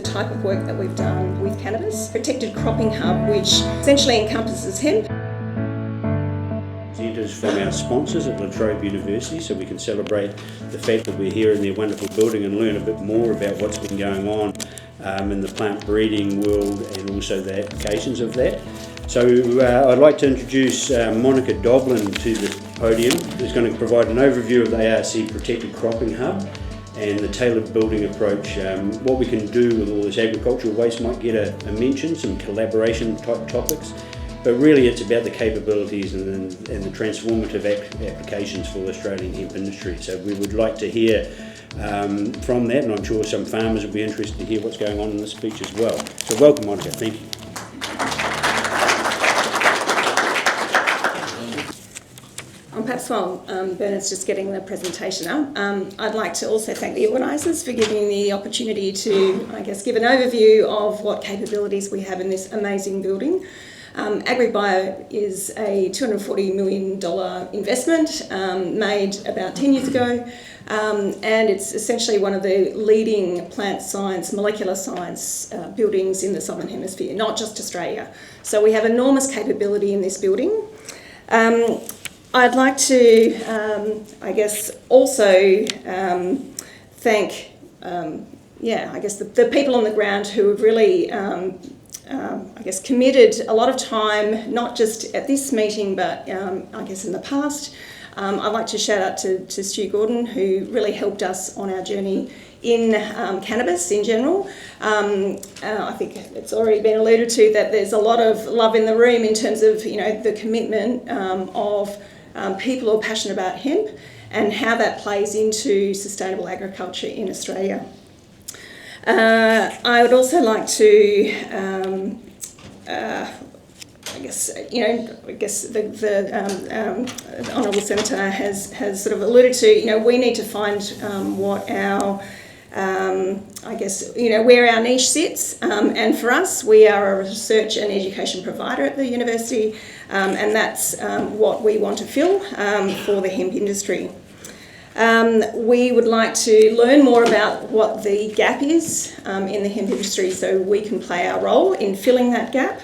The type of work that we've done with cannabis, protected cropping hub, which essentially encompasses hemp. Presenters from our sponsors at Trobe University, so we can celebrate the fact that we're here in their wonderful building and learn a bit more about what's been going on in the plant breeding world and also the applications of that. So I'd like to introduce Monika Doblin to the podium, who's going to provide an overview of the ARC Protected Cropping Hub and the tailored building approach. What we can do with all this agricultural waste might get a mention, some collaboration type topics, but really it's about the capabilities and the transformative applications for the Australian hemp industry. So we would like to hear from that, and I'm sure some farmers will be interested to hear what's going on in this speech as well. So welcome, Monika. Thank you. Perhaps while Bernard's just getting the presentation up, I'd like to also thank the organisers for giving me the opportunity to, give an overview of what capabilities we have in this amazing building. AgriBio is a $240 million investment made about 10 years ago, and it's essentially one of the leading plant science, molecular science buildings in the Southern Hemisphere, not just Australia. So we have enormous capability in this building. I'd like to, also thank, the people on the ground who have really, committed a lot of time, not just at this meeting, but in the past. I'd like to shout out to Stu Gordon, who really helped us on our journey in cannabis in general. I think it's already been alluded to that there's a lot of love in the room in terms of, the commitment of people who are passionate about hemp and how that plays into sustainable agriculture in Australia. I would also like to, the Honourable Senator has sort of alluded to, we need to find what our, where our niche sits. And for us, we are a research and education provider at the university, and that's what we want to fill for the hemp industry. We would like to learn more about what the gap is in the hemp industry so we can play our role in filling that gap.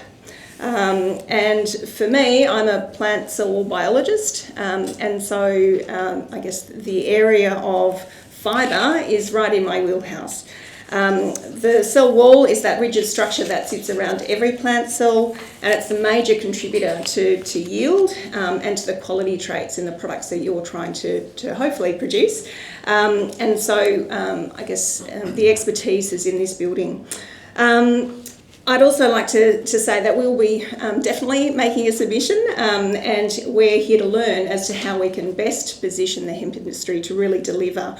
And for me, I'm a plant cell biologist, and so the area of fibre is right in my wheelhouse. The cell wall is that rigid structure that sits around every plant cell, and it's the major contributor to yield and to the quality traits in the products that you're trying to hopefully produce. And so the expertise is in this building. I'd also like to say that we'll be definitely making a submission, and we're here to learn as to how we can best position the hemp industry to really deliver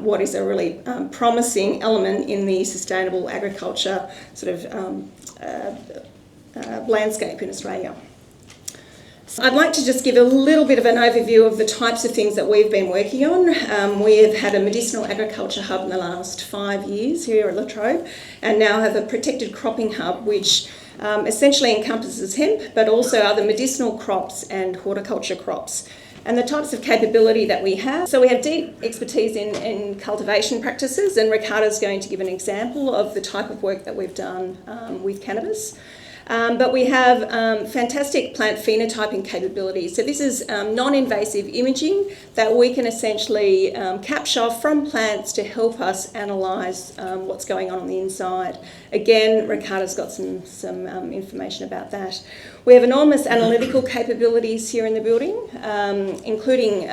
what is a really promising element in the sustainable agriculture sort of landscape in Australia. So I'd like to just give a little bit of an overview of the types of things that we've been working on. We have had a medicinal agriculture hub in the last 5 years here at La Trobe, and now have a protected cropping hub which essentially encompasses hemp, but also other medicinal crops and horticulture crops. And the types of capability that we have. So we have deep expertise in cultivation practices, and Ricardo's going to give an example of the type of work that we've done with cannabis. But we have fantastic plant phenotyping capabilities. So this is non-invasive imaging that we can essentially capture from plants to help us analyse what's going on the inside. Again, Ricardo's got some information about that. We have enormous analytical capabilities here in the building, including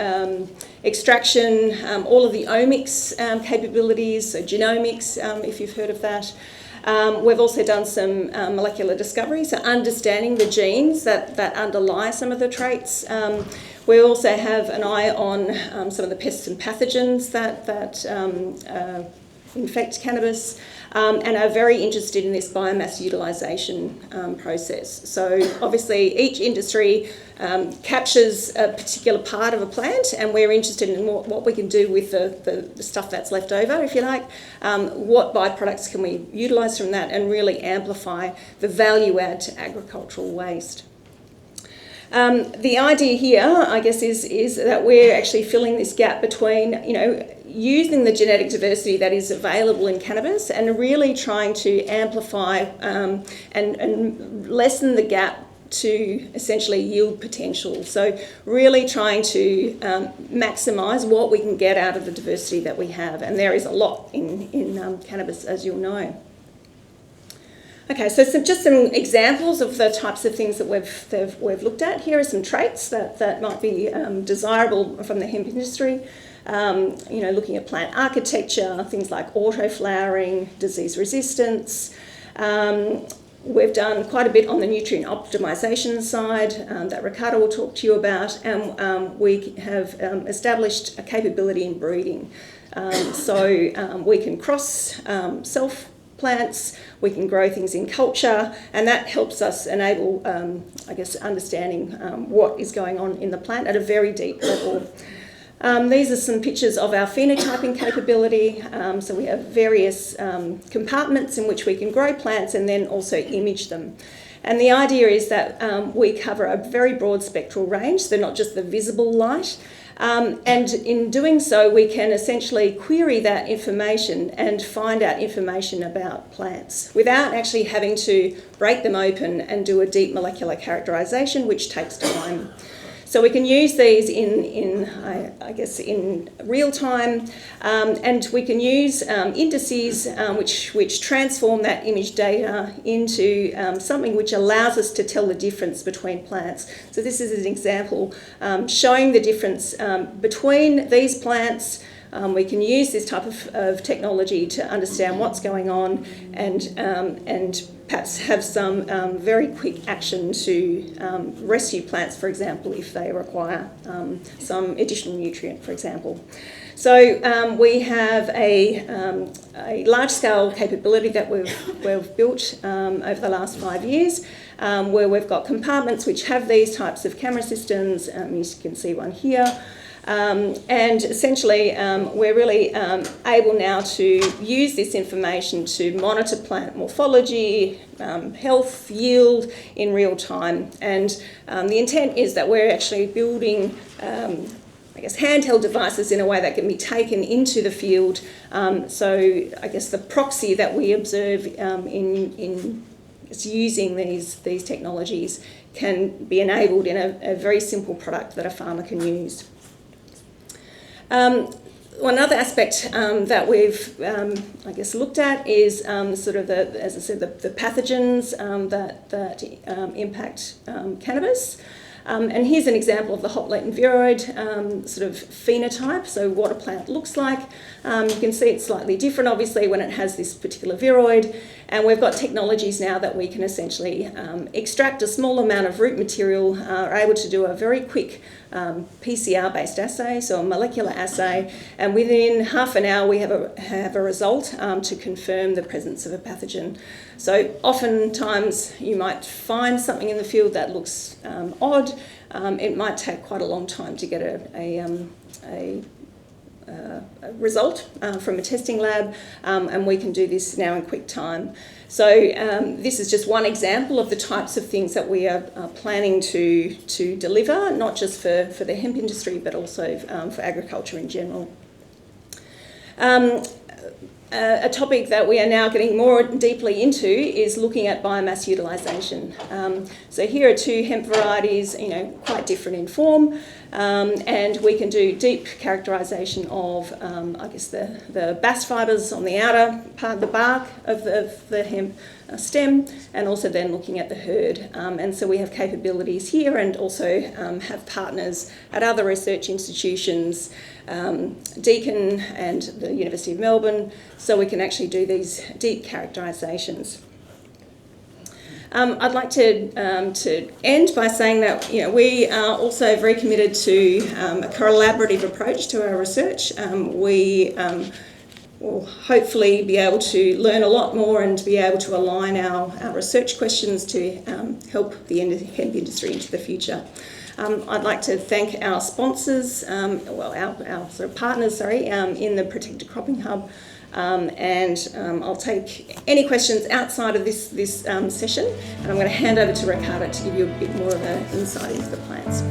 extraction, all of the omics capabilities, so genomics, if you've heard of that. We've also done some molecular discovery, so understanding the genes that underlie some of the traits. We also have an eye on some of the pests and pathogens that infect cannabis, and are very interested in this biomass utilisation process. So obviously each industry captures a particular part of a plant, and we're interested in what we can do with the stuff that's left over, if you like. What byproducts can we utilise from that and really amplify the value add to agricultural waste. The idea here, I guess, is that we're actually filling this gap between, using the genetic diversity that is available in cannabis and really trying to amplify and lessen the gap to essentially yield potential. So really trying to maximise what we can get out of the diversity that we have, and there is a lot in cannabis, as you'll know. Okay, so just some examples of the types of things that we've looked at. Here are some traits that might be desirable from the hemp industry. Looking at plant architecture, things like auto-flowering, disease resistance. We've done quite a bit on the nutrient optimisation side that Ricardo will talk to you about, and we have established a capability in breeding. So we can cross self plants, we can grow things in culture, and that helps us enable, understanding what is going on in the plant at a very deep level. These are some pictures of our phenotyping capability. So we have various compartments in which we can grow plants and then also image them. And the idea is that we cover a very broad spectral range, so not just the visible light. And in doing so, we can essentially query that information and find out information about plants without actually having to break them open and do a deep molecular characterisation, which takes time. So we can use these in real time, and we can use indices which transform that image data into something which allows us to tell the difference between plants. So this is an example showing the difference between these plants. We can use this type of technology to understand what's going on and perhaps have some very quick action to rescue plants, for example, if they require some additional nutrient, for example. So we have a large-scale capability that we've built over the last 5 years, where we've got compartments which have these types of camera systems. You can see one here. And essentially we're really able now to use this information to monitor plant morphology, health, yield in real time. And the intent is that we're actually building handheld devices in a way that can be taken into the field. So I guess the proxy that we observe in using these technologies can be enabled in a very simple product that a farmer can use. One other aspect that we've, looked at is the pathogens that impact cannabis. And here's an example of the hop latent viroid phenotype, so what a plant looks like. You can see it's slightly different, obviously, when it has this particular viroid. And we've got technologies now that we can essentially extract a small amount of root material, are able to do a very quick PCR-based assay, so a molecular assay, and within half an hour we have a result to confirm the presence of a pathogen. So oftentimes you might find something in the field that looks odd. It might take quite a long time to get a result from a testing lab, and we can do this now in quick time. So this is just one example of the types of things that we are planning to deliver, not just for the hemp industry, but also for agriculture in general. A topic that we are now getting more deeply into is looking at biomass utilisation. So here are two hemp varieties, quite different in form, and we can do deep characterisation of, the bast fibres on the outer part of the bark of the hemp stem, and also then looking at the herd. And so we have capabilities here, and also have partners at other research institutions, Deakin and the University of Melbourne, so we can actually do these deep characterisations. I'd like to end by saying that we are also very committed to a collaborative approach to our research. We will hopefully be able to learn a lot more and be able to align our research questions to help the hemp industry into the future. I'd like to thank our sponsors, our sort of partners, in the Protected Cropping Hub, I'll take any questions outside of this session, and I'm going to hand over to Ricardo to give you a bit more of an insight into the plants.